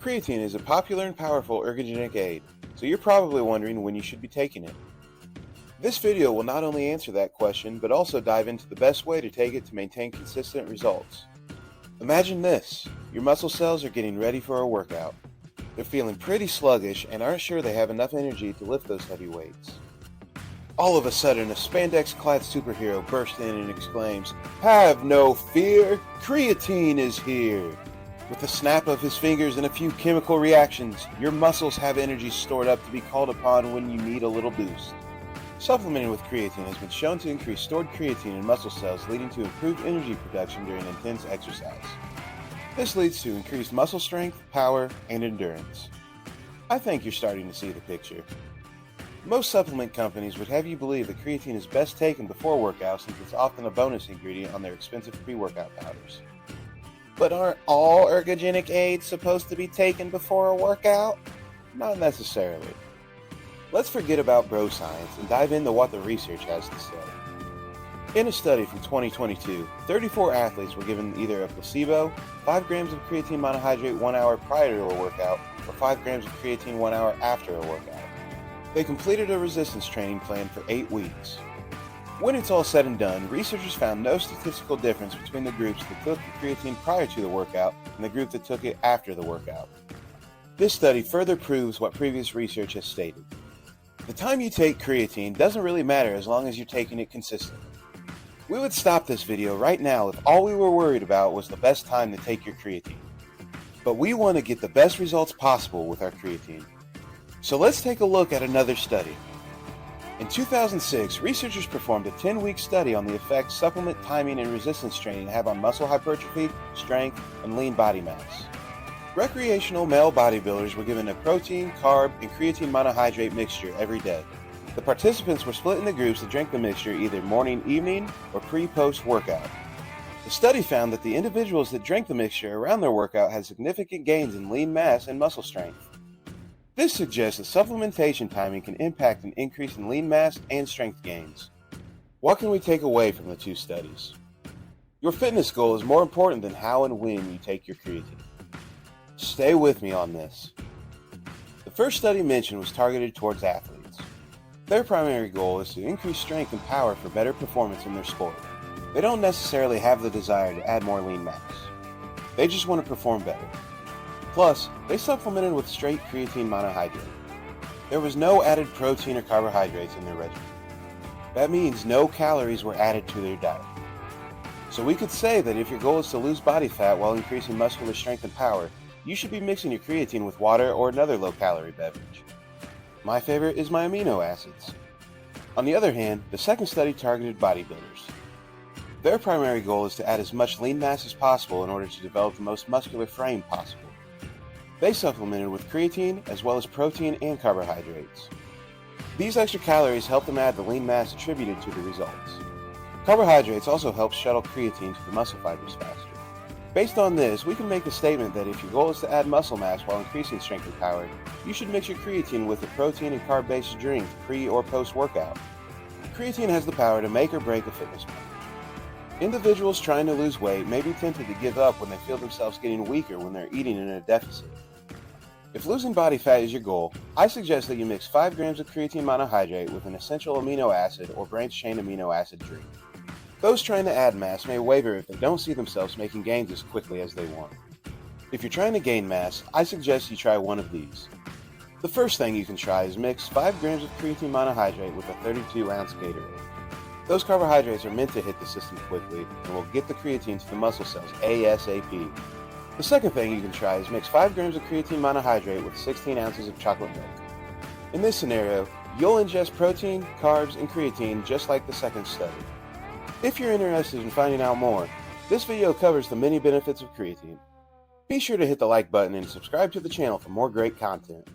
Creatine is a popular and powerful ergogenic aid, so you're probably wondering when you should be taking it. This video will not only answer that question, but also dive into the best way to take it to maintain consistent results. Imagine this: your muscle cells are getting ready for a workout. They're feeling pretty sluggish and aren't sure they have enough energy to lift those heavy weights. All of a sudden, a spandex-clad superhero bursts in and exclaims, "Have no fear! Creatine is here!" With the snap of his fingers and a few chemical reactions, your muscles have energy stored up to be called upon when you need a little boost. Supplementing with creatine has been shown to increase stored creatine in muscle cells, leading to improved energy production during intense exercise. This leads to increased muscle strength, power, and endurance. I think you're starting to see the picture. Most supplement companies would have you believe that creatine is best taken before workouts, since it's often a bonus ingredient on their expensive pre-workout powders. But aren't all ergogenic aids supposed to be taken before a workout? Not necessarily. Let's forget about bro science and dive into what the research has to say. In a study from 2022, 34 athletes were given either a placebo, 5 grams of creatine monohydrate 1 hour prior to a workout, or 5 grams of creatine 1 hour after a workout. They completed a resistance training plan for 8 weeks. When it's all said and done, researchers found no statistical difference between the groups that took the creatine prior to the workout and the group that took it after the workout. This study further proves what previous research has stated. The time you take creatine doesn't really matter as long as you're taking it consistently. We would stop this video right now if all we were worried about was the best time to take your creatine. But we want to get the best results possible with our creatine. So let's take a look at another study. In 2006, researchers performed a 10-week study on the effects supplement timing and resistance training have on muscle hypertrophy, strength, and lean body mass. Recreational male bodybuilders were given a protein, carb, and creatine monohydrate mixture every day. The participants were split into groups that drank the mixture either morning, evening, or pre-post workout. The study found that the individuals that drank the mixture around their workout had significant gains in lean mass and muscle strength. This suggests that supplementation timing can impact an increase in lean mass and strength gains. What can we take away from the two studies? Your fitness goal is more important than how and when you take your creatine. Stay with me on this. The first study mentioned was targeted towards athletes. Their primary goal is to increase strength and power for better performance in their sport. They don't necessarily have the desire to add more lean mass. They just want to perform better. Plus, they supplemented with straight creatine monohydrate. There was no added protein or carbohydrates in their regimen. That means no calories were added to their diet. So we could say that if your goal is to lose body fat while increasing muscular strength and power, you should be mixing your creatine with water or another low-calorie beverage. My favorite is my amino acids. On the other hand, the second study targeted bodybuilders. Their primary goal is to add as much lean mass as possible in order to develop the most muscular frame possible. They supplemented with creatine as well as protein and carbohydrates. These extra calories help them add the lean mass attributed to the results. Carbohydrates also help shuttle creatine to the muscle fibers faster. Based on this, we can make the statement that if your goal is to add muscle mass while increasing strength and power, you should mix your creatine with a protein and carb-based drink pre or post-workout. Creatine has the power to make or break a fitness plan. Individuals trying to lose weight may be tempted to give up when they feel themselves getting weaker when they're eating in a deficit. If losing body fat is your goal, I suggest that you mix 5 grams of creatine monohydrate with an essential amino acid or branched-chain amino acid drink. Those trying to add mass may waver if they don't see themselves making gains as quickly as they want. If you're trying to gain mass, I suggest you try one of these. The first thing you can try is mix 5 grams of creatine monohydrate with a 32-ounce Gatorade. Those carbohydrates are meant to hit the system quickly and will get the creatine to the muscle cells ASAP. The second thing you can try is mix 5 grams of creatine monohydrate with 16 ounces of chocolate milk. In this scenario, you'll ingest protein, carbs, and creatine just like the second study. If you're interested in finding out more, this video covers the many benefits of creatine. Be sure to hit the like button and subscribe to the channel for more great content.